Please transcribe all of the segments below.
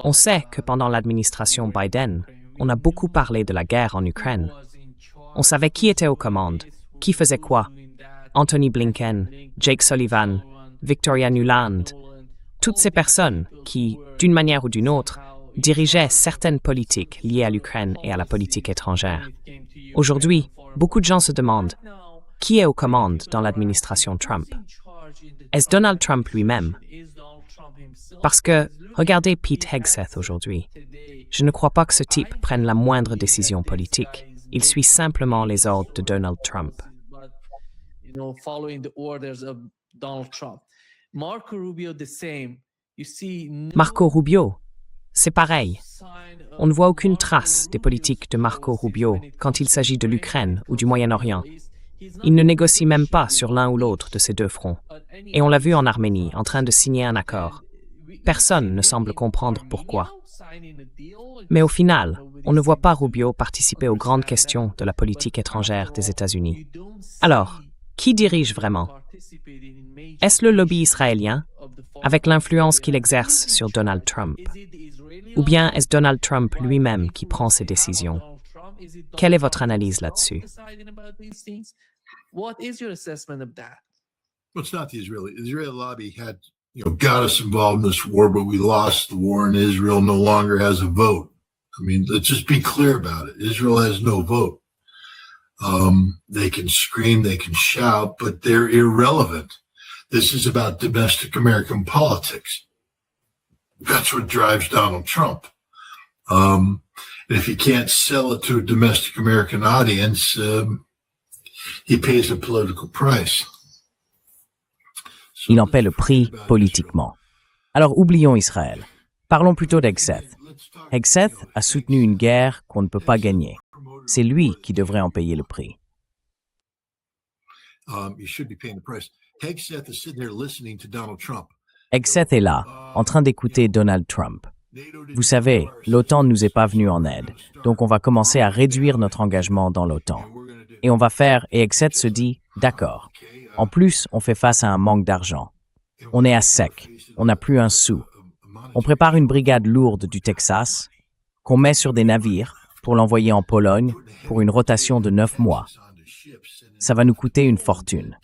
On sait que pendant l'administration Biden, on a beaucoup parlé de la guerre en Ukraine. On savait qui était aux commandes, qui faisait quoi. Anthony Blinken, Jake Sullivan, Victoria Nuland, toutes ces personnes qui, d'une manière ou d'une autre, dirigeaient certaines politiques liées à l'Ukraine et à la politique étrangère. Aujourd'hui, beaucoup de gens se demandent qui est aux commandes dans l'administration Trump. Est-ce Donald Trump lui-même? Parce que, regardez Pete Hegseth aujourd'hui. Je ne crois pas que ce type prenne la moindre décision politique. Il suit simplement les ordres de Donald Trump. Marco Rubio, c'est pareil. On ne voit aucune trace des politiques de Marco Rubio quand il s'agit de l'Ukraine ou du Moyen-Orient. Il ne négocie même pas sur l'un ou l'autre de ces deux fronts. Et on l'a vu en Arménie, en train de signer un accord. Personne ne semble comprendre pourquoi. Mais au final, on ne voit pas Rubio participer aux grandes questions de la politique étrangère des États-Unis. Alors, qui dirige vraiment? Est-ce le lobby israélien, avec l'influence qu'il exerce sur Donald Trump? Ou bien est-ce Donald Trump lui-même qui prend ses décisions? Quelle est votre analyse là-dessus? Well, it's not the Israeli. The Israeli lobby had, got us involved in this war, but we lost the war, and Israel no longer has a vote. I mean, let's just be clear about it. Israel has no vote. They can scream, they can shout, but they're irrelevant. This is about domestic American politics. That's what drives Donald Trump. And if he can't sell it to a domestic American audience, he pays a political price. Il en paie le prix politiquement. Alors oublions Israël. Parlons plutôt d'Hegseth. Hegseth a soutenu une guerre qu'on ne peut pas gagner. C'est lui qui devrait en payer le prix. Hegseth est là, en train d'écouter Donald Trump. Vous savez, l'OTAN ne nous est pas venu en aide, donc on va commencer à réduire notre engagement dans l'OTAN. Et on va faire, et Hegseth se dit, d'accord. En plus, on fait face à un manque d'argent. On est à sec, on n'a plus un sou. On prépare une brigade lourde du Texas, qu'on met sur des navires pour l'envoyer en Pologne pour une rotation de 9 mois. Ça va nous coûter une fortune.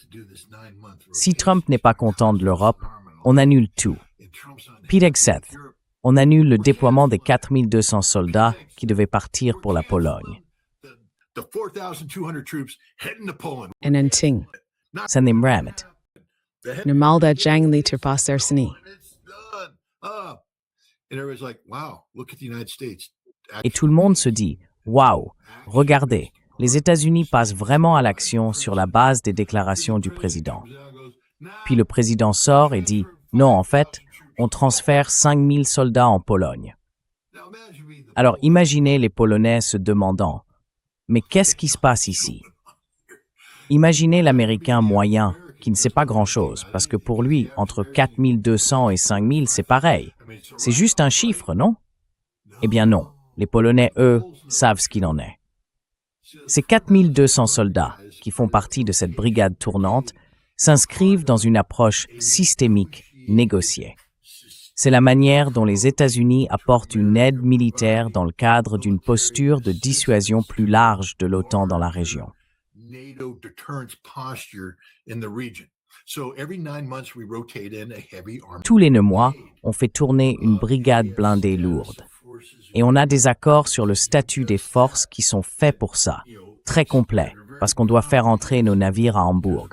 Si Trump n'est pas content de l'Europe, on annule tout. Pete Hegseth, on annule le déploiement des 4200 soldats qui devaient partir pour la Pologne. En en ting. Ça n'est mramet. Normal dat jang liter pas erseni. Et tout le monde se dit, waouh, regardez, les États-Unis passent vraiment à l'action sur la base des déclarations du président. Puis le président sort et dit, non, en fait, on transfère 5000 soldats en Pologne. Alors imaginez les Polonais se demandant, mais qu'est-ce qui se passe ici? Imaginez l'Américain moyen qui ne sait pas grand-chose, parce que pour lui, entre 4200 et 5000, c'est pareil. C'est juste un chiffre, non? Eh bien non, les Polonais, eux, savent ce qu'il en est. Ces 4200 soldats, qui font partie de cette brigade tournante, s'inscrivent dans une approche systémique, négociée. C'est la manière dont les États-Unis apportent une aide militaire dans le cadre d'une posture de dissuasion plus large de l'OTAN dans la région. Tous les 9 mois, on fait tourner une brigade blindée lourde. Et on a des accords sur le statut des forces qui sont faits pour ça, très complets, parce qu'on doit faire entrer nos navires à Hambourg.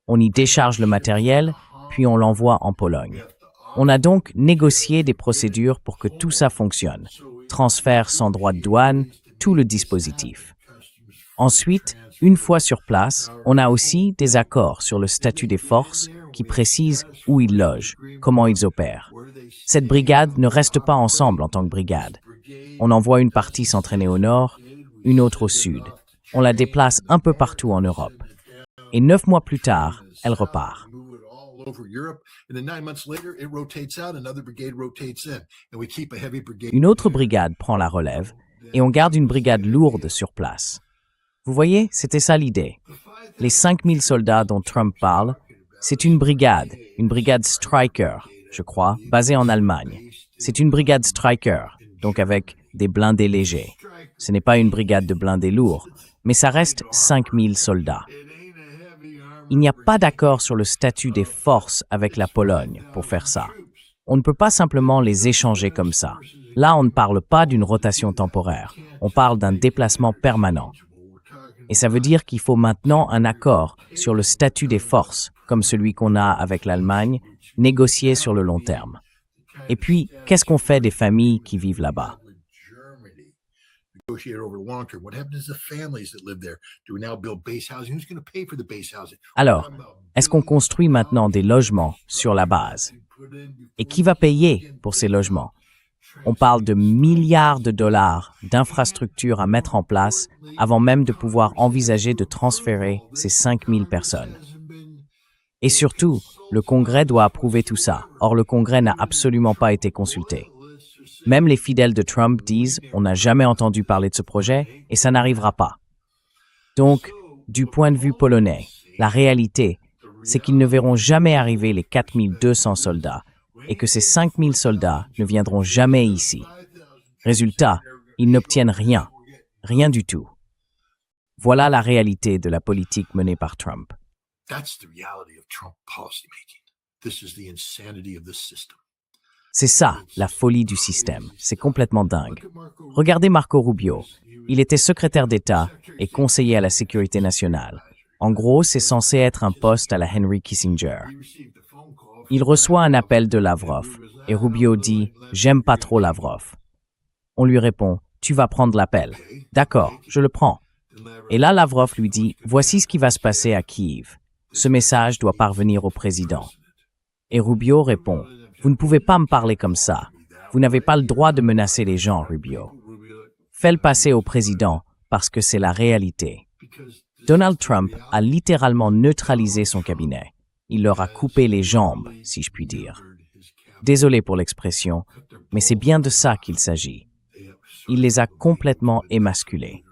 On y décharge le matériel, puis on l'envoie en Pologne. On a donc négocié des procédures pour que tout ça fonctionne. Transfert sans droit de douane, tout le dispositif. Ensuite, une fois sur place, on a aussi des accords sur le statut des forces qui précisent où ils logent, comment ils opèrent. Cette brigade ne reste pas ensemble en tant que brigade. On envoie une partie s'entraîner au nord, une autre au sud. On la déplace un peu partout en Europe. Et 9 mois plus tard, elle repart. Une autre brigade prend la relève et on garde une brigade lourde sur place. Vous voyez, c'était ça l'idée. Les 5000 soldats dont Trump parle, c'est une brigade Stryker, je crois, basée en Allemagne. C'est une brigade Stryker, donc avec des blindés légers. Ce n'est pas une brigade de blindés lourds, mais ça reste 5000 soldats. Il n'y a pas d'accord sur le statut des forces avec la Pologne pour faire ça. On ne peut pas simplement les échanger comme ça. Là, on ne parle pas d'une rotation temporaire, on parle d'un déplacement permanent. Et ça veut dire qu'il faut maintenant un accord sur le statut des forces, comme celui qu'on a avec l'Allemagne, négocié sur le long terme. Et puis, qu'est-ce qu'on fait des familles qui vivent là-bas? Alors, est-ce qu'on construit maintenant des logements sur la base? Et qui va payer pour ces logements? On parle de milliards de dollars d'infrastructures à mettre en place avant même de pouvoir envisager de transférer ces 5000 personnes. Et surtout, le Congrès doit approuver tout ça. Or, le Congrès n'a absolument pas été consulté. Même les fidèles de Trump disent « on n'a jamais entendu parler de ce projet et ça n'arrivera pas ». Donc, du point de vue polonais, la réalité, c'est qu'ils ne verront jamais arriver les 4200 soldats et que ces 5000 soldats ne viendront jamais ici. Résultat, ils n'obtiennent rien, rien du tout. Voilà la réalité de la politique menée par Trump. C'est ça, la folie du système. C'est complètement dingue. Regardez Marco Rubio. Il était secrétaire d'État et conseiller à la sécurité nationale. En gros, c'est censé être un poste à la Henry Kissinger. Il reçoit un appel de Lavrov et Rubio dit « J'aime pas trop Lavrov ». On lui répond « Tu vas prendre l'appel ». « D'accord, je le prends ». Et là, Lavrov lui dit « Voici ce qui va se passer à Kiev. Ce message doit parvenir au président ». Et Rubio répond « Vous ne pouvez pas me parler comme ça. Vous n'avez pas le droit de menacer les gens, Rubio. Fais-le passer au président parce que c'est la réalité. » Donald Trump a littéralement neutralisé son cabinet. Il leur a coupé les jambes, si je puis dire. Désolé pour l'expression, mais c'est bien de ça qu'il s'agit. Il les a complètement émasculés.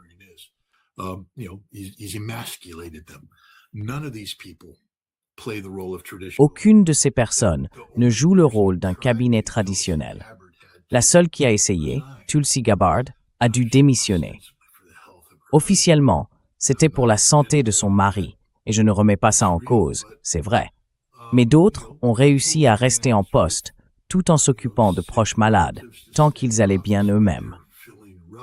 Aucune de ces personnes ne joue le rôle d'un cabinet traditionnel. La seule qui a essayé, Tulsi Gabbard, a dû démissionner. Officiellement, c'était pour la santé de son mari, et je ne remets pas ça en cause, c'est vrai. Mais d'autres ont réussi à rester en poste, tout en s'occupant de proches malades, tant qu'ils allaient bien eux-mêmes.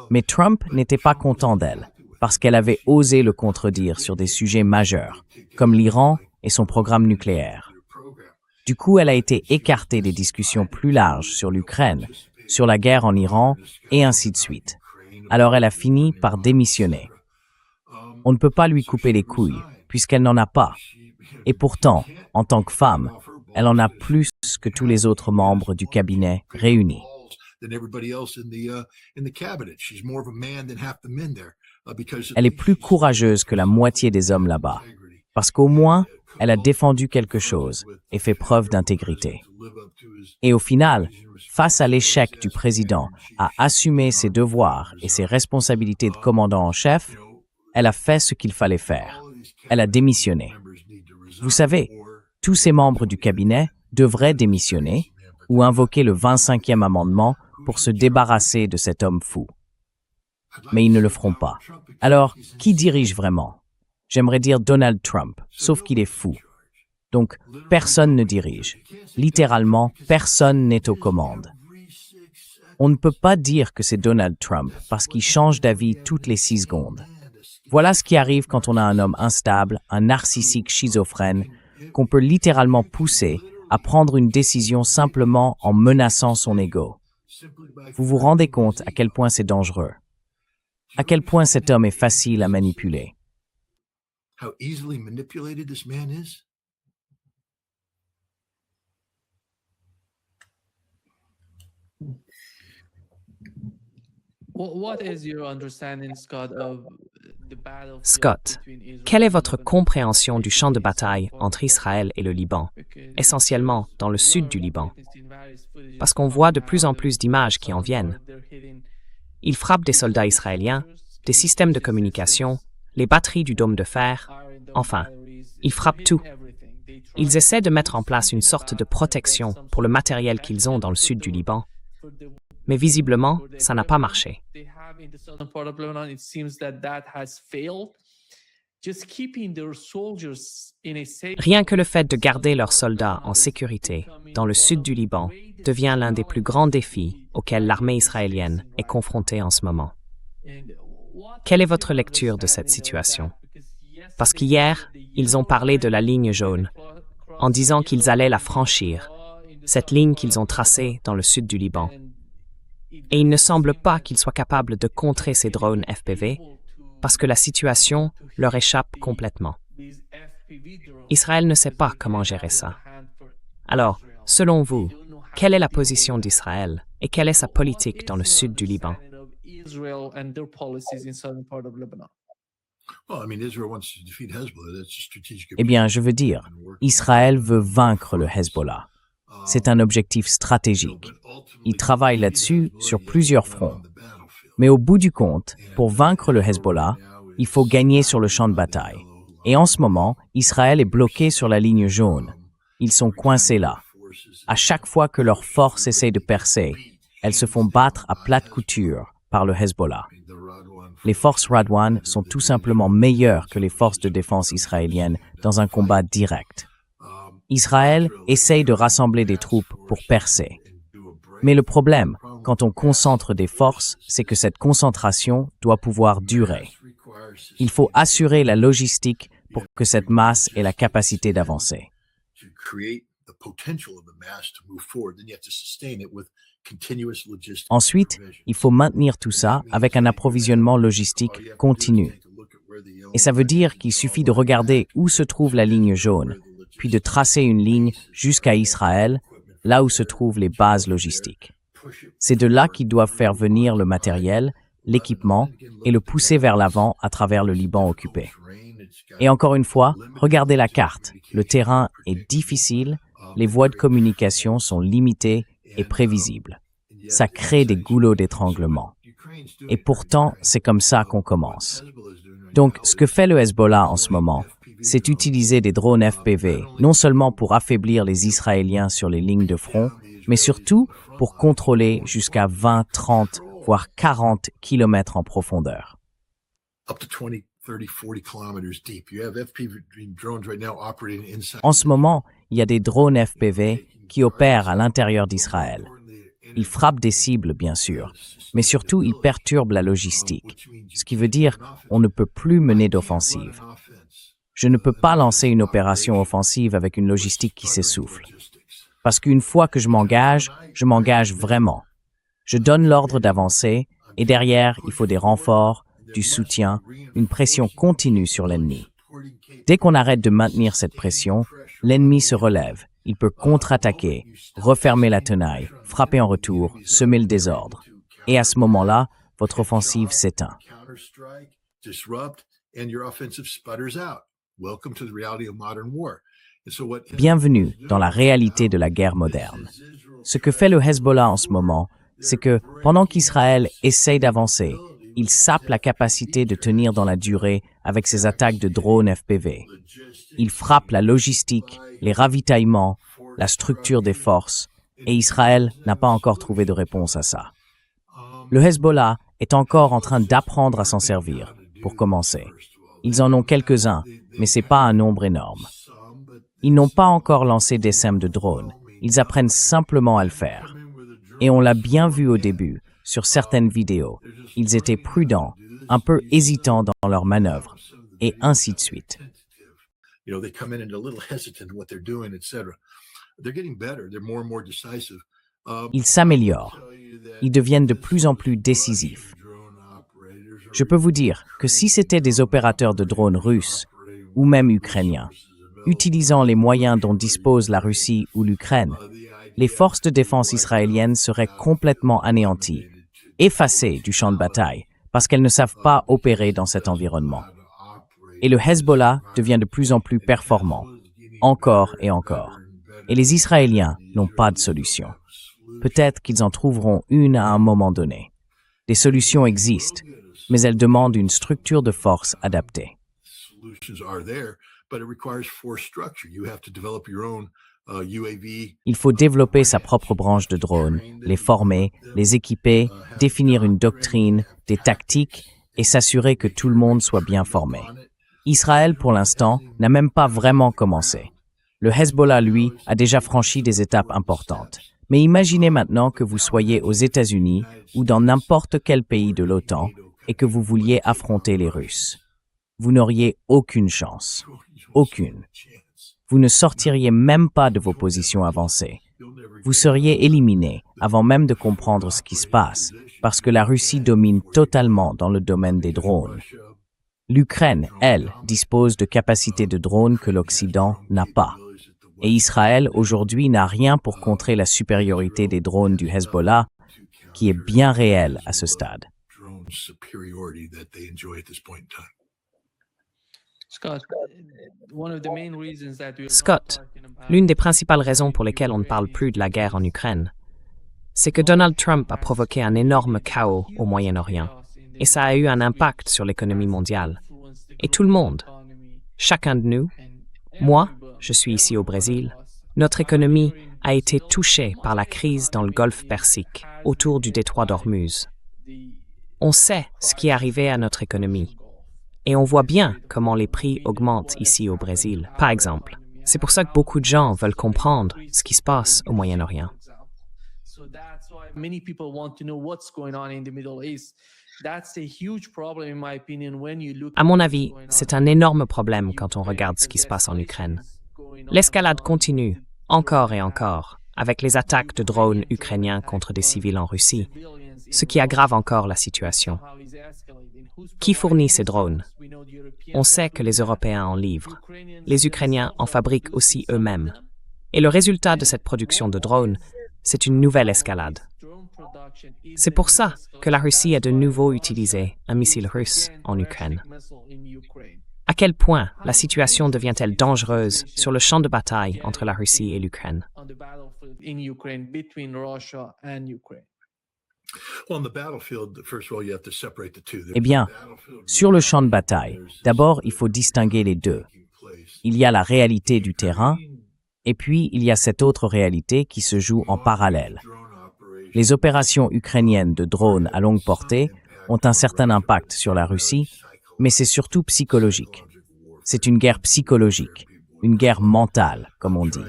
Mais Trump n'était pas content d'elle, parce qu'elle avait osé le contredire sur des sujets majeurs, comme l'Iran et son programme nucléaire. Du coup, elle a été écartée des discussions plus larges sur l'Ukraine, sur la guerre en Iran, et ainsi de suite. Alors elle a fini par démissionner. On ne peut pas lui couper les couilles, puisqu'elle n'en a pas. Et pourtant, en tant que femme, elle en a plus que tous les autres membres du cabinet réunis. Elle est plus courageuse que la moitié des hommes là-bas, parce qu'au moins, elle a défendu quelque chose et fait preuve d'intégrité. Et au final, face à l'échec du président à assumer ses devoirs et ses responsabilités de commandant en chef, elle a fait ce qu'il fallait faire. Elle a démissionné. Vous savez, tous ces membres du cabinet devraient démissionner ou invoquer le 25e amendement pour se débarrasser de cet homme fou. Mais ils ne le feront pas. Alors, qui dirige vraiment? J'aimerais dire Donald Trump, sauf qu'il est fou. Donc, personne ne dirige. Littéralement, personne n'est aux commandes. On ne peut pas dire que c'est Donald Trump parce qu'il change d'avis toutes les 6 secondes. Voilà ce qui arrive quand on a un homme instable, un narcissique schizophrène, qu'on peut littéralement pousser à prendre une décision simplement en menaçant son ego. Vous vous rendez compte à quel point c'est dangereux, à quel point cet homme est facile à manipuler. Scott, quelle est votre compréhension du champ de bataille entre Israël et le Liban, essentiellement dans le sud du Liban? Parce qu'on voit de plus en plus d'images qui en viennent. Ils frappent des soldats israéliens, des systèmes de communication, les batteries du dôme de fer, enfin, ils frappent tout. Ils essaient de mettre en place une sorte de protection pour le matériel qu'ils ont dans le sud du Liban. Mais visiblement, ça n'a pas marché. Rien que le fait de garder leurs soldats en sécurité dans le sud du Liban devient l'un des plus grands défis auxquels l'armée israélienne est confrontée en ce moment. Quelle est votre lecture de cette situation? Parce qu'hier, ils ont parlé de la ligne jaune, en disant qu'ils allaient la franchir, cette ligne qu'ils ont tracée dans le sud du Liban. Et il ne semble pas qu'ils soient capables de contrer ces drones FPV, parce que la situation leur échappe complètement. Israël ne sait pas comment gérer ça. Alors, selon vous, quelle est la position d'Israël et quelle est sa politique dans le sud du Liban? Eh bien, je veux dire, Israël veut vaincre le Hezbollah. C'est un objectif stratégique. Il travaille là-dessus sur plusieurs fronts. Mais au bout du compte, pour vaincre le Hezbollah, il faut gagner sur le champ de bataille. Et en ce moment, Israël est bloqué sur la ligne jaune. Ils sont coincés là. À chaque fois que leurs forces essayent de percer, elles se font battre à plate couture par le Hezbollah. Les forces Radwan sont tout simplement meilleures que les forces de défense israéliennes dans un combat direct. Israël essaye de rassembler des troupes pour percer. Mais le problème, quand on concentre des forces, c'est que cette concentration doit pouvoir durer. Il faut assurer la logistique pour que cette masse ait la capacité d'avancer. Ensuite, il faut maintenir tout ça avec un approvisionnement logistique continu. Et ça veut dire qu'il suffit de regarder où se trouve la ligne jaune, puis de tracer une ligne jusqu'à Israël, là où se trouvent les bases logistiques. C'est de là qu'ils doivent faire venir le matériel, l'équipement et le pousser vers l'avant à travers le Liban occupé. Et encore une fois, regardez la carte. Le terrain est difficile, les voies de communication sont limitées et prévisibles. Ça crée des goulots d'étranglement. Et pourtant, c'est comme ça qu'on commence. Donc, ce que fait le Hezbollah en ce moment, c'est utiliser des drones FPV, non seulement pour affaiblir les Israéliens sur les lignes de front, mais surtout pour contrôler jusqu'à 20, 30, voire 40 kilomètres en profondeur. En ce moment, il y a des drones FPV qui opèrent à l'intérieur d'Israël. Ils frappent des cibles, bien sûr, mais surtout ils perturbent la logistique, ce qui veut dire qu'on ne peut plus mener d'offensive. Je ne peux pas lancer une opération offensive avec une logistique qui s'essouffle. Parce qu'une fois que je m'engage vraiment. Je donne l'ordre d'avancer et derrière, il faut des renforts, du soutien, une pression continue sur l'ennemi. Dès qu'on arrête de maintenir cette pression, l'ennemi se relève. Il peut contre-attaquer, refermer la tenaille, frapper en retour, semer le désordre. Et à ce moment-là, votre offensive s'éteint. Bienvenue dans la réalité de la guerre moderne. Ce que fait le Hezbollah en ce moment, c'est que pendant qu'Israël essaye d'avancer, il sape la capacité de tenir dans la durée avec ses attaques de drones FPV. Il frappe la logistique, les ravitaillements, la structure des forces, et Israël n'a pas encore trouvé de réponse à ça. Le Hezbollah est encore en train d'apprendre à s'en servir, pour commencer. Ils en ont quelques-uns, mais ce n'est pas un nombre énorme. Ils n'ont pas encore lancé d'essaims de drones, ils apprennent simplement à le faire. Et on l'a bien vu au début, sur certaines vidéos. Ils étaient prudents, un peu hésitants dans leurs manœuvres, et ainsi de suite. Ils s'améliorent. Ils deviennent de plus en plus décisifs. Je peux vous dire que si c'était des opérateurs de drones russes, ou même ukrainiens, utilisant les moyens dont dispose la Russie ou l'Ukraine, les forces de défense israéliennes seraient complètement anéanties, effacées du champ de bataille, parce qu'elles ne savent pas opérer dans cet environnement. Et le Hezbollah devient de plus en plus performant, encore et encore. Et les Israéliens n'ont pas de solution. Peut-être qu'ils en trouveront une à un moment donné. Des solutions existent, mais elles demandent une structure de force adaptée. but it requires force structure. You have to develop your own UAV. Il faut développer sa propre branche de drones, les former, les équiper, définir une doctrine, des tactiques et s'assurer que tout le monde soit bien formé. Israël, pour l'instant, n'a même pas vraiment commencé. Le Hezbollah, lui, a déjà franchi des étapes importantes. Mais imaginez maintenant que vous soyez aux États-Unis ou dans n'importe quel pays de l'OTAN et que vous vouliez affronter les Russes. Vous n'auriez aucune chance. Aucune. Vous ne sortiriez même pas de vos positions avancées. Vous seriez éliminé avant même de comprendre ce qui se passe, parce que la Russie domine totalement dans le domaine des drones. L'Ukraine, elle, dispose de capacités de drones que l'Occident n'a pas. Et Israël, aujourd'hui, n'a rien pour contrer la supériorité des drones du Hezbollah, qui est bien réelle à ce stade. Scott, l'une des principales raisons pour lesquelles on ne parle plus de la guerre en Ukraine, c'est que Donald Trump a provoqué un énorme chaos au Moyen-Orient, et ça a eu un impact sur l'économie mondiale. Et tout le monde, chacun de nous, moi, je suis ici au Brésil, notre économie a été touchée par la crise dans le Golfe Persique, autour du détroit d'Ormuz. On sait ce qui est arrivé à notre économie. Et on voit bien comment les prix augmentent ici au Brésil, par exemple. C'est pour ça que beaucoup de gens veulent comprendre ce qui se passe au Moyen-Orient. À mon avis, c'est un énorme problème quand on regarde ce qui se passe en Ukraine. L'escalade continue, encore et encore, avec les attaques de drones ukrainiens contre des civils en Russie, ce qui aggrave encore la situation. Qui fournit ces drones? On sait que les Européens en livrent. Les Ukrainiens en fabriquent aussi eux-mêmes. Et le résultat de cette production de drones, c'est une nouvelle escalade. C'est pour ça que la Russie a de nouveau utilisé un missile russe en Ukraine. À quel point la situation devient-elle dangereuse sur le champ de bataille entre la Russie et l'Ukraine? Eh bien, sur le champ de bataille, d'abord, il faut distinguer les deux. Il y a la réalité du terrain, et puis il y a cette autre réalité qui se joue en parallèle. Les opérations ukrainiennes de drones à longue portée ont un certain impact sur la Russie, mais c'est surtout psychologique. C'est une guerre psychologique, une guerre mentale, comme on dit.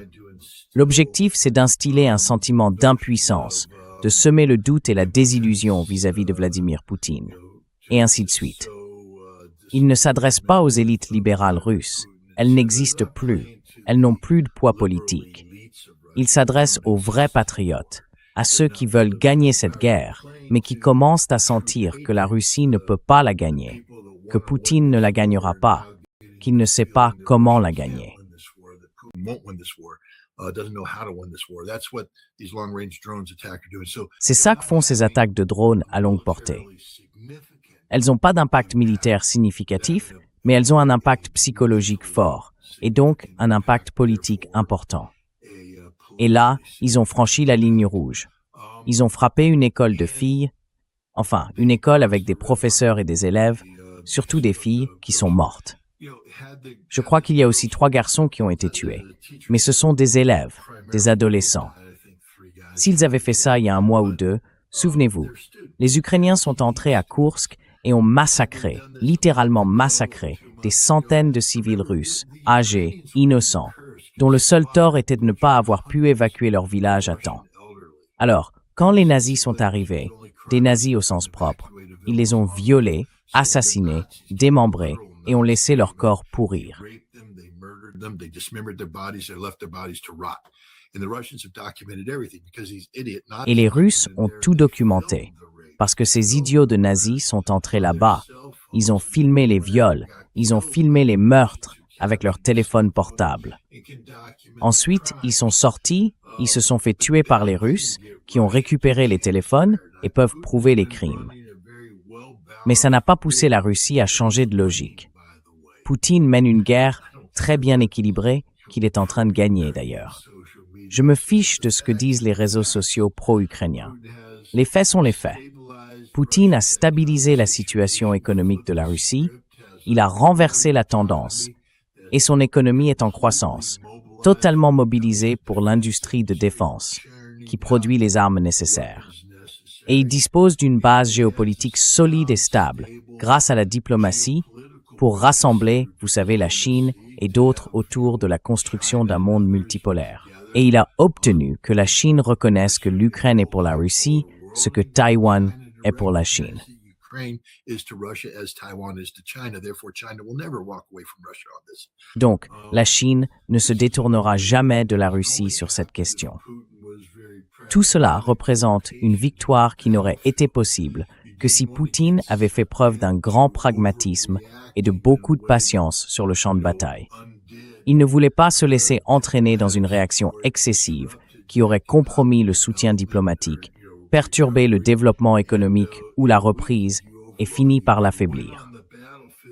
L'objectif, c'est d'instiller un sentiment d'impuissance, de semer le doute et la désillusion vis-à-vis de Vladimir Poutine, et ainsi de suite. Il ne s'adresse pas aux élites libérales russes. Elles n'existent plus. Elles n'ont plus de poids politique. Il s'adresse aux vrais patriotes, à ceux qui veulent gagner cette guerre, mais qui commencent à sentir que la Russie ne peut pas la gagner, que Poutine ne la gagnera pas, qu'il ne sait pas comment la gagner. C'est ça que font ces attaques de drones à longue portée. Elles n'ont pas d'impact militaire significatif, mais elles ont un impact psychologique fort, et donc un impact politique important. Et là, ils ont franchi la ligne rouge. Ils ont frappé une école de filles, enfin, une école avec des professeurs et des élèves, surtout des filles qui sont mortes. Je crois qu'il y a aussi 3 garçons qui ont été tués, mais ce sont des élèves, des adolescents. S'ils avaient fait ça il y a 1 mois ou 2, souvenez-vous, les Ukrainiens sont entrés à Koursk et ont massacré, littéralement massacré, des centaines de civils russes, âgés, innocents, dont le seul tort était de ne pas avoir pu évacuer leur village à temps. Alors, quand les nazis sont arrivés, des nazis au sens propre, ils les ont violés, assassinés, démembrés et ont laissé leur corps pourrir. Et les Russes ont tout documenté, parce que ces idiots de nazis sont entrés là-bas. Ils ont filmé les viols, ils ont filmé les meurtres avec leur téléphone portable. Ensuite, ils sont sortis, ils se sont fait tuer par les Russes, qui ont récupéré les téléphones et peuvent prouver les crimes. Mais ça n'a pas poussé la Russie à changer de logique. Poutine mène une guerre très bien équilibrée qu'il est en train de gagner d'ailleurs. Je me fiche de ce que disent les réseaux sociaux pro-ukrainiens. Les faits sont les faits. Poutine a stabilisé la situation économique de la Russie, il a renversé la tendance, et son économie est en croissance, totalement mobilisée pour l'industrie de défense, qui produit les armes nécessaires. Et il dispose d'une base géopolitique solide et stable, grâce à la diplomatie, pour rassembler, vous savez, la Chine et d'autres autour de la construction d'un monde multipolaire. Et il a obtenu que la Chine reconnaisse que l'Ukraine est pour la Russie, ce que Taïwan est pour la Chine. Donc, la Chine ne se détournera jamais de la Russie sur cette question. Tout cela représente une victoire qui n'aurait été possible que si Poutine avait fait preuve d'un grand pragmatisme et de beaucoup de patience sur le champ de bataille. Il ne voulait pas se laisser entraîner dans une réaction excessive qui aurait compromis le soutien diplomatique, perturbé le développement économique ou la reprise et fini par l'affaiblir.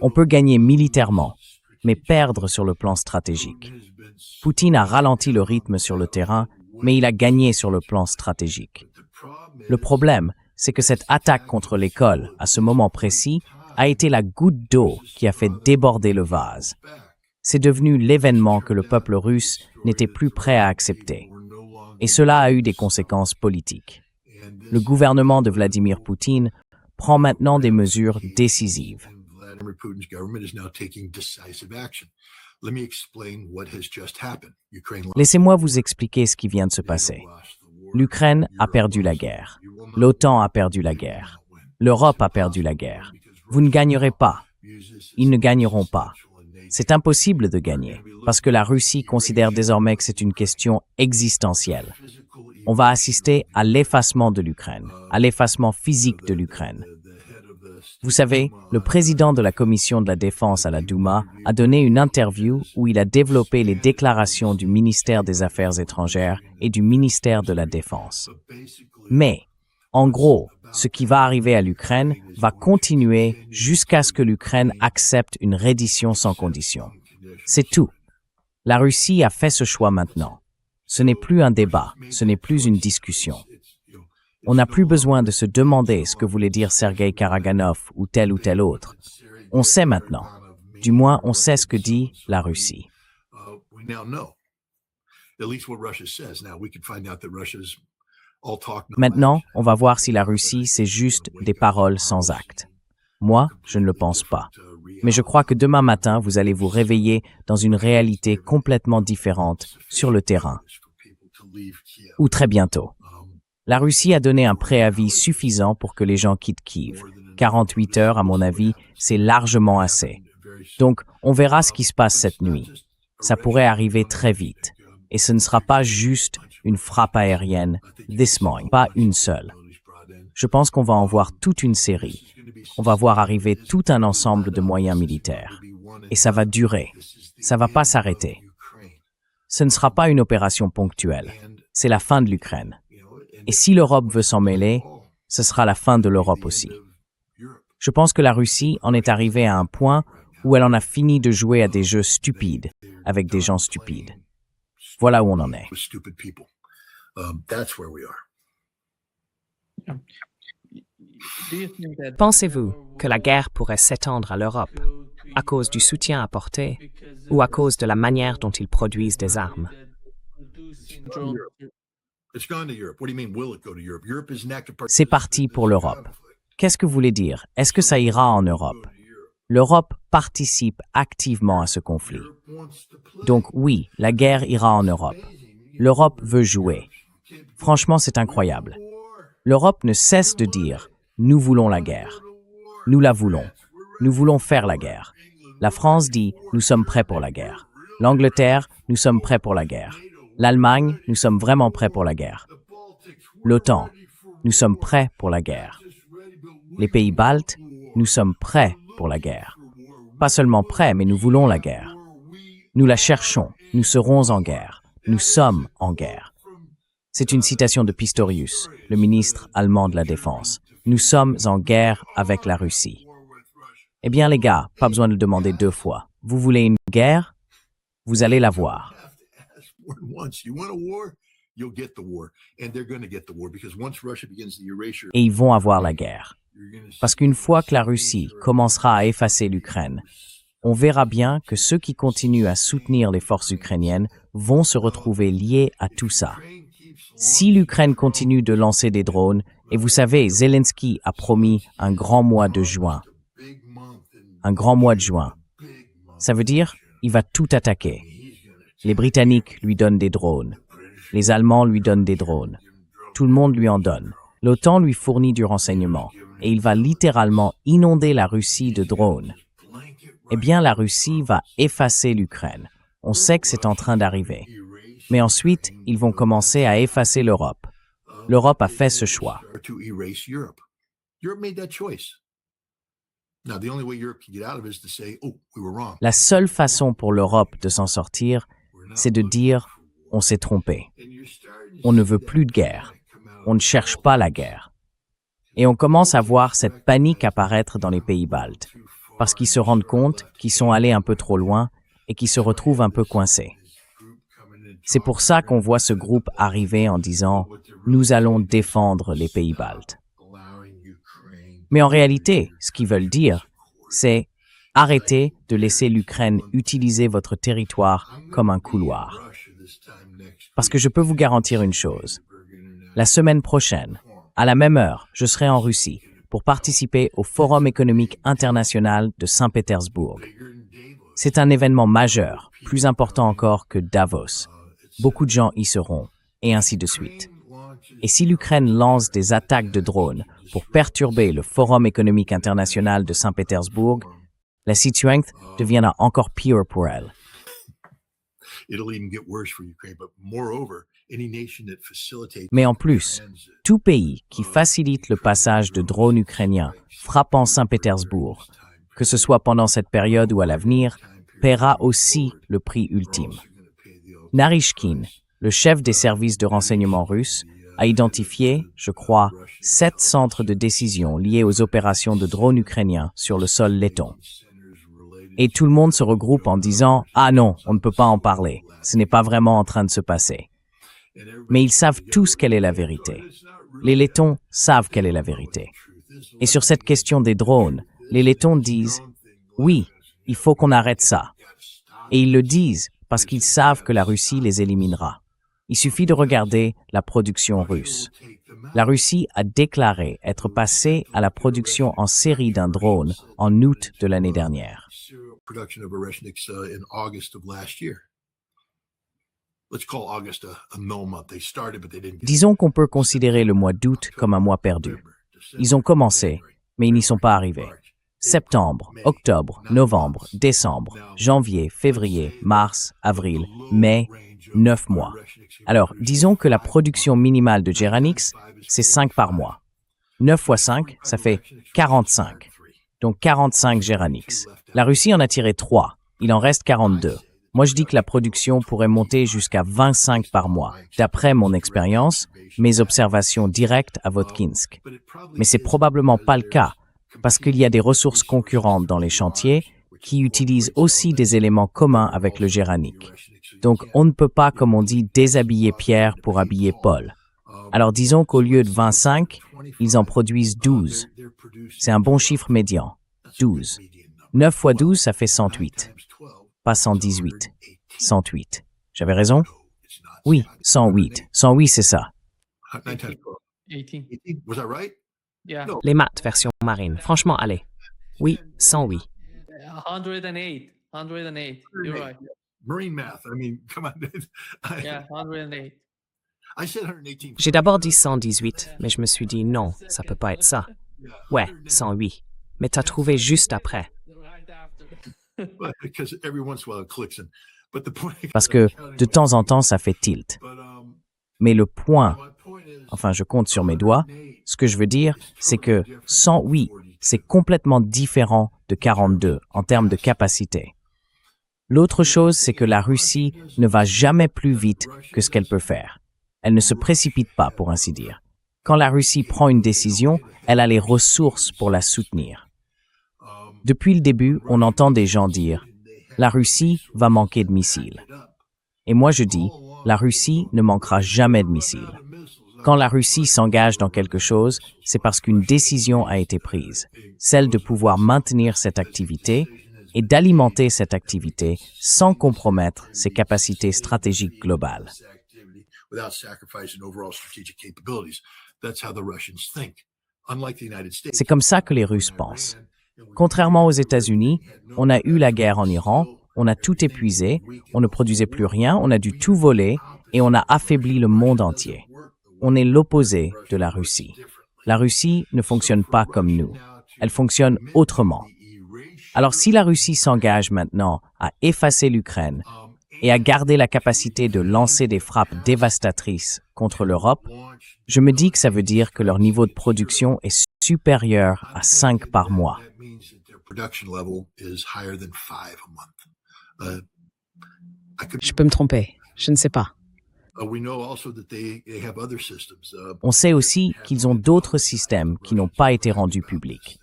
On peut gagner militairement, mais perdre sur le plan stratégique. Poutine a ralenti le rythme sur le terrain, mais il a gagné sur le plan stratégique. Le problème, c'est que cette attaque contre l'école, à ce moment précis, a été la goutte d'eau qui a fait déborder le vase. C'est devenu l'événement que le peuple russe n'était plus prêt à accepter. Et cela a eu des conséquences politiques. Le gouvernement de Vladimir Poutine prend maintenant des mesures décisives. Laissez-moi vous expliquer ce qui vient de se passer. L'Ukraine a perdu la guerre. L'OTAN a perdu la guerre. L'Europe a perdu la guerre. Vous ne gagnerez pas. Ils ne gagneront pas. C'est impossible de gagner, parce que la Russie considère désormais que c'est une question existentielle. On va assister à l'effacement de l'Ukraine, à l'effacement physique de l'Ukraine. Vous savez, le président de la commission de la défense à la Douma a donné une interview où il a développé les déclarations du ministère des Affaires étrangères et du ministère de la Défense. Mais, en gros, ce qui va arriver à l'Ukraine va continuer jusqu'à ce que l'Ukraine accepte une reddition sans condition. C'est tout. La Russie a fait ce choix maintenant. Ce n'est plus un débat, ce n'est plus une discussion. On n'a plus besoin de se demander ce que voulait dire Sergueï Karaganov ou tel autre. On sait maintenant. Du moins, on sait ce que dit la Russie. Maintenant, on va voir si la Russie, c'est juste des paroles sans acte. Moi, je ne le pense pas. Mais je crois que demain matin, vous allez vous réveiller dans une réalité complètement différente sur le terrain. Ou très bientôt. La Russie a donné un préavis suffisant pour que les gens quittent Kiev. 48 heures, à mon avis, c'est largement assez. Donc, on verra ce qui se passe cette nuit. Ça pourrait arriver très vite. Et ce ne sera pas juste une frappe aérienne, this morning, pas une seule. Je pense qu'on va en voir toute une série. On va voir arriver tout un ensemble de moyens militaires. Et ça va durer. Ça va pas s'arrêter. Ce ne sera pas une opération ponctuelle. C'est la fin de l'Ukraine. Et si l'Europe veut s'en mêler, ce sera la fin de l'Europe aussi. Je pense que la Russie en est arrivée à un point où elle en a fini de jouer à des jeux stupides avec des gens stupides. Voilà où on en est. Pensez-vous que la guerre pourrait s'étendre à l'Europe à cause du soutien apporté ou à cause de la manière dont ils produisent des armes? C'est parti pour l'Europe. Qu'est-ce que vous voulez dire? Est-ce que ça ira en Europe? L'Europe participe activement à ce conflit. Donc oui, la guerre ira en Europe. L'Europe veut jouer. Franchement, c'est incroyable. L'Europe ne cesse de dire « Nous voulons la guerre. Nous la voulons. Nous voulons faire la guerre. » La France dit « Nous sommes prêts pour la guerre. » L'Angleterre « Nous sommes prêts pour la guerre. » L'Allemagne, nous sommes vraiment prêts pour la guerre. L'OTAN, nous sommes prêts pour la guerre. Les pays baltes, nous sommes prêts pour la guerre. Pas seulement prêts, mais nous voulons la guerre. Nous la cherchons, nous serons en guerre. Nous sommes en guerre. C'est une citation de Pistorius, le ministre allemand de la Défense. Nous sommes en guerre avec la Russie. Eh bien les gars, pas besoin de le demander deux fois. Vous voulez une guerre? Vous allez la voir. Et ils vont avoir la guerre. Parce qu'une fois que la Russie commencera à effacer l'Ukraine, on verra bien que ceux qui continuent à soutenir les forces ukrainiennes vont se retrouver liés à tout ça. Si l'Ukraine continue de lancer des drones, et vous savez, Zelensky a promis un grand mois de juin. Un grand mois de juin. Ça veut dire, il va tout attaquer. Les Britanniques lui donnent des drones. Les Allemands lui donnent des drones. Tout le monde lui en donne. L'OTAN lui fournit du renseignement. Et il va littéralement inonder la Russie de drones. Eh bien, la Russie va effacer l'Ukraine. On sait que c'est en train d'arriver. Mais ensuite, ils vont commencer à effacer l'Europe. L'Europe a fait ce choix. La seule façon pour l'Europe de s'en sortir, c'est de dire « on s'est trompé ». On ne veut plus de guerre. On ne cherche pas la guerre. Et on commence à voir cette panique apparaître dans les pays baltes, parce qu'ils se rendent compte qu'ils sont allés un peu trop loin et qu'ils se retrouvent un peu coincés. C'est pour ça qu'on voit ce groupe arriver en disant « nous allons défendre les pays baltes ». Mais en réalité, ce qu'ils veulent dire, c'est « arrêtez de laisser l'Ukraine utiliser votre territoire comme un couloir ». Parce que je peux vous garantir une chose. La semaine prochaine, à la même heure, je serai en Russie pour participer au Forum économique international de Saint-Pétersbourg. C'est un événement majeur, plus important encore que Davos. Beaucoup de gens y seront, et ainsi de suite. Et si l'Ukraine lance des attaques de drones pour perturber le Forum économique international de Saint-Pétersbourg, la situation deviendra encore pire pour elle. Mais en plus, tout pays qui facilite le passage de drones ukrainiens frappant Saint-Pétersbourg, que ce soit pendant cette période ou à l'avenir, paiera aussi le prix ultime. Naryshkin, le chef des services de renseignement russes, a identifié, je crois, 7 centres de décision liés aux opérations de drones ukrainiens sur le sol letton. Et tout le monde se regroupe en disant « Ah non, on ne peut pas en parler, ce n'est pas vraiment en train de se passer ». Mais ils savent tous quelle est la vérité. Les Lettons savent quelle est la vérité. Et sur cette question des drones, les Lettons disent « Oui, il faut qu'on arrête ça ». Et ils le disent parce qu'ils savent que la Russie les éliminera. Il suffit de regarder la production russe. La Russie a déclaré être passée à la production en série d'un drone en août de l'année dernière. Disons qu'on peut considérer le mois d'août comme un mois perdu. Ils ont commencé, mais ils n'y sont pas arrivés. Septembre, octobre, novembre, décembre, janvier, février, mars, avril, mai, 9 mois. Alors, disons que la production minimale de Geranix, c'est 5 par mois. 9 fois 5, ça fait 45. Donc 45 Geranix. La Russie en a tiré 3. Il en reste 42. Moi, je dis que la production pourrait monter jusqu'à 25 par mois, d'après mon expérience, mes observations directes à Votkinsk. Mais c'est probablement pas le cas, parce qu'il y a des ressources concurrentes dans les chantiers qui utilisent aussi des éléments communs avec le Geranix. Donc, on ne peut pas, comme on dit, déshabiller Pierre pour habiller Paul. Alors, disons qu'au lieu de 25, ils en produisent 12. C'est un bon chiffre médian. 12. 9 fois 12, ça fait 108. Pas 118. 108. J'avais raison? Oui, 108. 108, c'est ça. Les maths version marine. Franchement, allez. Oui, 108. 108. 108. You're right. Marine math. I mean, come on. Yeah, 108. I said 118. J'ai d'abord dit 118, mais je me suis dit non, ça peut pas être ça. Ouais, 108. Mais t'as trouvé juste après. Parce que de temps en temps, ça fait tilt. Mais le point, enfin je compte sur mes doigts, ce que je veux dire, c'est que 108, c'est complètement différent de 42 en termes de capacité. L'autre chose, c'est que la Russie ne va jamais plus vite que ce qu'elle peut faire. Elle ne se précipite pas, pour ainsi dire. Quand la Russie prend une décision, elle a les ressources pour la soutenir. Depuis le début, on entend des gens dire « La Russie va manquer de missiles ». Et moi je dis « La Russie ne manquera jamais de missiles ». Quand la Russie s'engage dans quelque chose, c'est parce qu'une décision a été prise, celle de pouvoir maintenir cette activité, et d'alimenter cette activité sans compromettre ses capacités stratégiques globales. C'est comme ça que les Russes pensent. Contrairement aux États-Unis, on a eu la guerre en Iran, on a tout épuisé, on ne produisait plus rien, on a dû tout voler et on a affaibli le monde entier. On est l'opposé de la Russie. La Russie ne fonctionne pas comme nous. Elle fonctionne autrement. Alors si la Russie s'engage maintenant à effacer l'Ukraine et à garder la capacité de lancer des frappes dévastatrices contre l'Europe, je me dis que ça veut dire que leur niveau de production est supérieur à 5 par mois. Je peux me tromper, je ne sais pas. On sait aussi qu'ils ont d'autres systèmes qui n'ont pas été rendus publics.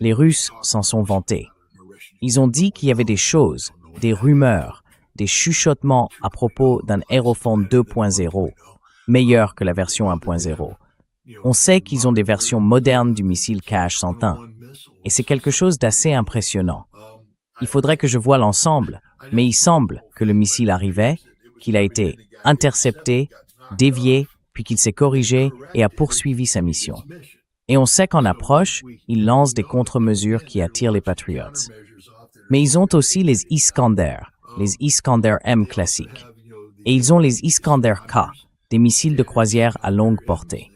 Les Russes s'en sont vantés. Ils ont dit qu'il y avait des choses, des rumeurs, des chuchotements à propos d'un Aerophone 2.0, meilleur que la version 1.0. On sait qu'ils ont des versions modernes du missile Kh-101, et c'est quelque chose d'assez impressionnant. Il faudrait que je voie l'ensemble, mais il semble que le missile arrivait, qu'il a été intercepté, dévié, puis qu'il s'est corrigé et a poursuivi sa mission. Et on sait qu'en approche, ils lancent des contre-mesures qui attirent les Patriots. Mais ils ont aussi les Iskander, les Iskander M classiques. Et ils ont les Iskander K, des missiles de croisière à longue portée.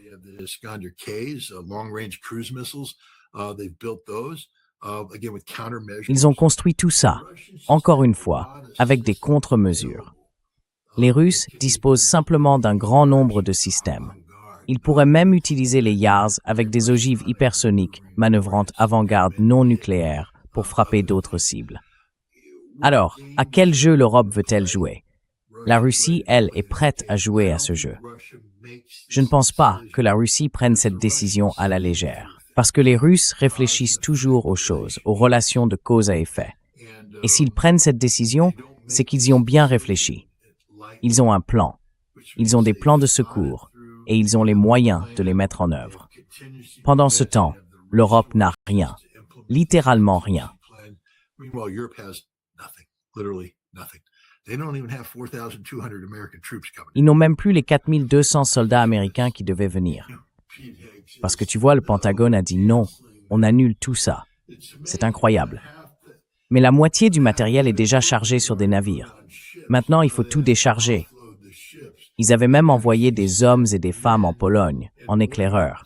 Ils ont construit tout ça, encore une fois, avec des contre-mesures. Les Russes disposent simplement d'un grand nombre de systèmes. Ils pourraient même utiliser les Yars avec des ogives hypersoniques manœuvrant avant-garde non nucléaires pour frapper d'autres cibles. Alors, à quel jeu l'Europe veut-elle jouer? La Russie, elle, est prête à jouer à ce jeu. Je ne pense pas que la Russie prenne cette décision à la légère, parce que les Russes réfléchissent toujours aux choses, aux relations de cause à effet. Et s'ils prennent cette décision, c'est qu'ils y ont bien réfléchi. Ils ont un plan, ils ont des plans de secours, et ils ont les moyens de les mettre en œuvre. Pendant ce temps, l'Europe n'a rien, littéralement rien. Ils n'ont même plus les 4200 soldats américains qui devaient venir. Parce que tu vois, le Pentagone a dit non, on annule tout ça. C'est incroyable. Mais la moitié du matériel est déjà chargé sur des navires. Maintenant, il faut tout décharger. Ils avaient même envoyé des hommes et des femmes en Pologne, en éclaireur.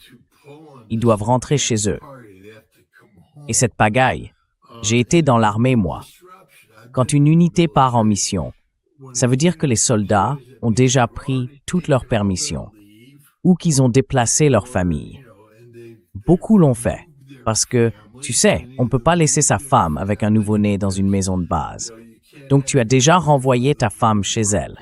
Ils doivent rentrer chez eux. Et cette pagaille, j'ai été dans l'armée, moi. Quand une unité part en mission, ça veut dire que les soldats ont déjà pris toutes leurs permissions ou qu'ils ont déplacé leur famille. Beaucoup l'ont fait, parce que, tu sais, on ne peut pas laisser sa femme avec un nouveau-né dans une maison de base. Donc tu as déjà renvoyé ta femme chez elle.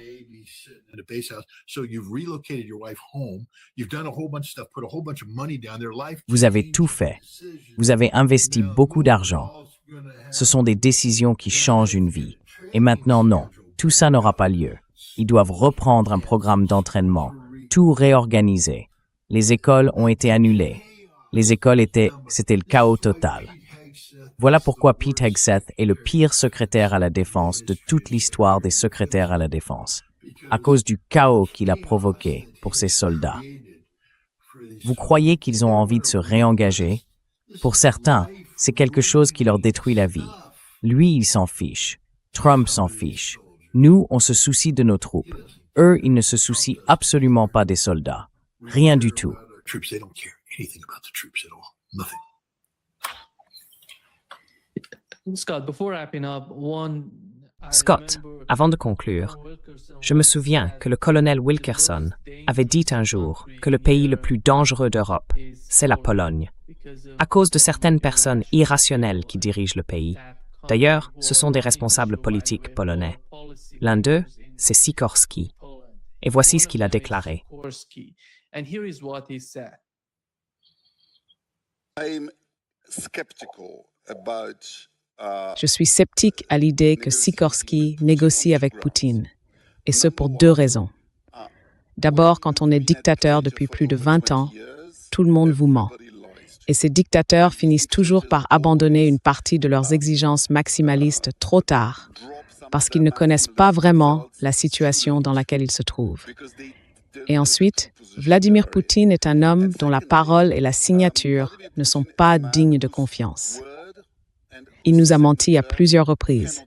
Vous avez tout fait. Vous avez investi beaucoup d'argent. Ce sont des décisions qui changent une vie. Et maintenant, non, tout ça n'aura pas lieu. Ils doivent reprendre un programme d'entraînement, tout réorganiser. Les écoles ont été annulées. Les écoles c'était le chaos total. Voilà pourquoi Pete Hegseth est le pire secrétaire à la défense de toute l'histoire des secrétaires à la défense, à cause du chaos qu'il a provoqué pour ses soldats. Vous croyez qu'ils ont envie de se réengager? Pour certains, c'est quelque chose qui leur détruit la vie. Lui, il s'en fiche. Trump s'en fiche. Nous, on se soucie de nos troupes. Eux, ils ne se soucient absolument pas des soldats. Rien du tout. Scott, avant de conclure, je me souviens que le colonel Wilkerson avait dit un jour que le pays le plus dangereux d'Europe, c'est la Pologne, à cause de certaines personnes irrationnelles qui dirigent le pays. D'ailleurs, ce sont des responsables politiques polonais. L'un d'eux, c'est Sikorski. Et voici ce qu'il a déclaré. Je suis sceptique à l'idée que Sikorski négocie avec Poutine, et ce pour deux raisons. D'abord, quand on est dictateur depuis plus de 20 ans, tout le monde vous ment. Et ces dictateurs finissent toujours par abandonner une partie de leurs exigences maximalistes trop tard, parce qu'ils ne connaissent pas vraiment la situation dans laquelle ils se trouvent. Et ensuite, Vladimir Poutine est un homme dont la parole et la signature ne sont pas dignes de confiance. Il nous a menti à plusieurs reprises.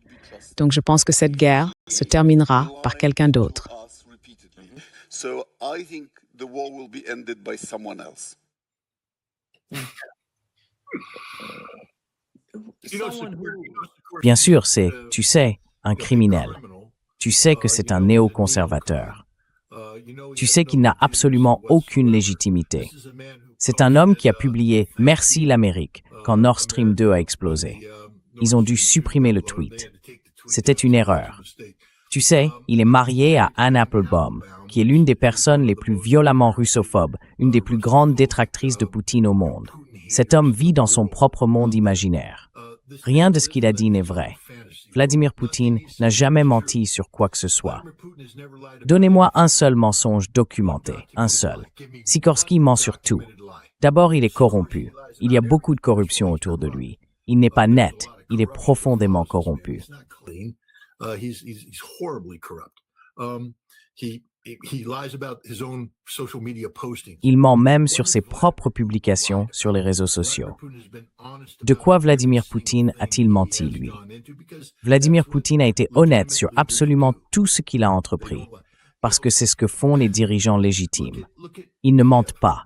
Donc je pense que cette guerre se terminera par quelqu'un d'autre. Bien sûr, c'est, tu sais, un criminel. Tu sais que c'est un néoconservateur. Tu sais qu'il n'a absolument aucune légitimité. C'est un homme qui a publié « Merci l'Amérique » quand Nord Stream 2 a explosé. Ils ont dû supprimer le tweet. C'était une erreur. Tu sais, il est marié à Anne Applebaum, qui est l'une des personnes les plus violemment russophobes, une des plus grandes détractrices de Poutine au monde. Cet homme vit dans son propre monde imaginaire. Rien de ce qu'il a dit n'est vrai. Vladimir Poutine n'a jamais menti sur quoi que ce soit. Donnez-moi un seul mensonge documenté, un seul. Sikorsky ment sur tout. D'abord, il est corrompu. Il y a beaucoup de corruption autour de lui. Il n'est pas net, il est profondément corrompu. Il ment même sur ses propres publications sur les réseaux sociaux. De quoi Vladimir Poutine a-t-il menti, lui? Vladimir Poutine a été honnête sur absolument tout ce qu'il a entrepris, parce que c'est ce que font les dirigeants légitimes. Ils ne mentent pas.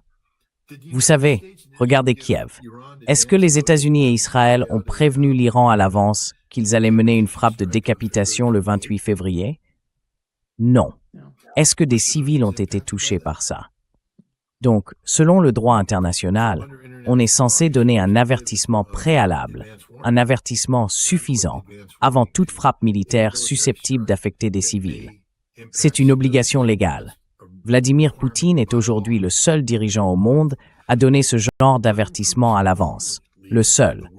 Vous savez, regardez Kiev. Est-ce que les États-Unis et Israël ont prévenu l'Iran à l'avance qu'ils allaient mener une frappe de décapitation le 28 février? Non. Est-ce que des civils ont été touchés par ça? Donc, selon le droit international, on est censé donner un avertissement préalable, un avertissement suffisant, avant toute frappe militaire susceptible d'affecter des civils. C'est une obligation légale. Vladimir Poutine est aujourd'hui le seul dirigeant au monde à donner ce genre d'avertissement à l'avance. Le seul.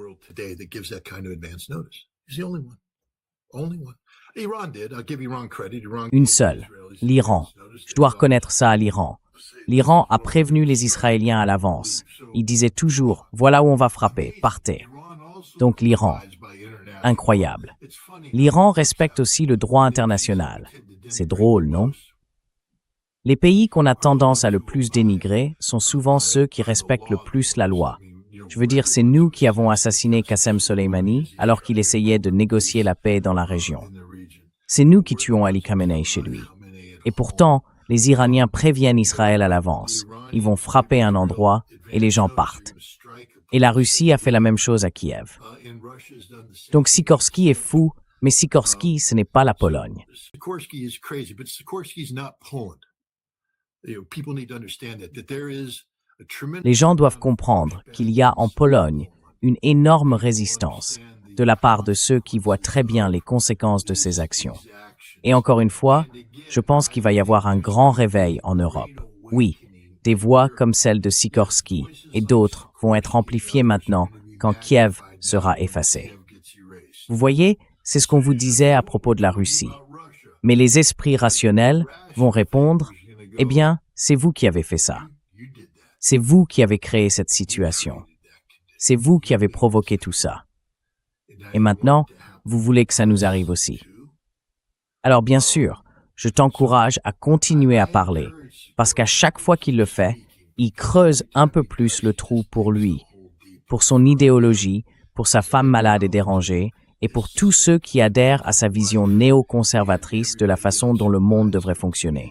Une seule. L'Iran. Je dois reconnaître ça à l'Iran. L'Iran a prévenu les Israéliens à l'avance. Il disait toujours, voilà où on va frapper, partez. Donc l'Iran. Incroyable. L'Iran respecte aussi le droit international. C'est drôle, non? Les pays qu'on a tendance à le plus dénigrer sont souvent ceux qui respectent le plus la loi. Je veux dire, c'est nous qui avons assassiné Qassem Soleimani alors qu'il essayait de négocier la paix dans la région. C'est nous qui tuons Ali Khamenei chez lui. Et pourtant, les Iraniens préviennent Israël à l'avance. Ils vont frapper un endroit et les gens partent. Et la Russie a fait la même chose à Kiev. Donc Sikorsky est fou, mais Sikorsky, ce n'est pas la Pologne. Les gens doivent comprendre qu'il y a en Pologne une énorme résistance de la part de ceux qui voient très bien les conséquences de ces actions. Et encore une fois, je pense qu'il va y avoir un grand réveil en Europe. Oui, des voix comme celle de Sikorsky et d'autres vont être amplifiées maintenant quand Kiev sera effacé. Vous voyez, c'est ce qu'on vous disait à propos de la Russie. Mais les esprits rationnels vont répondre, « Eh bien, c'est vous qui avez fait ça. C'est vous qui avez créé cette situation. C'est vous qui avez provoqué tout ça. Et maintenant, vous voulez que ça nous arrive aussi. » Alors bien sûr, je t'encourage à continuer à parler, parce qu'à chaque fois qu'il le fait, il creuse un peu plus le trou pour lui, pour son idéologie, pour sa femme malade et dérangée, et pour tous ceux qui adhèrent à sa vision néoconservatrice de la façon dont le monde devrait fonctionner.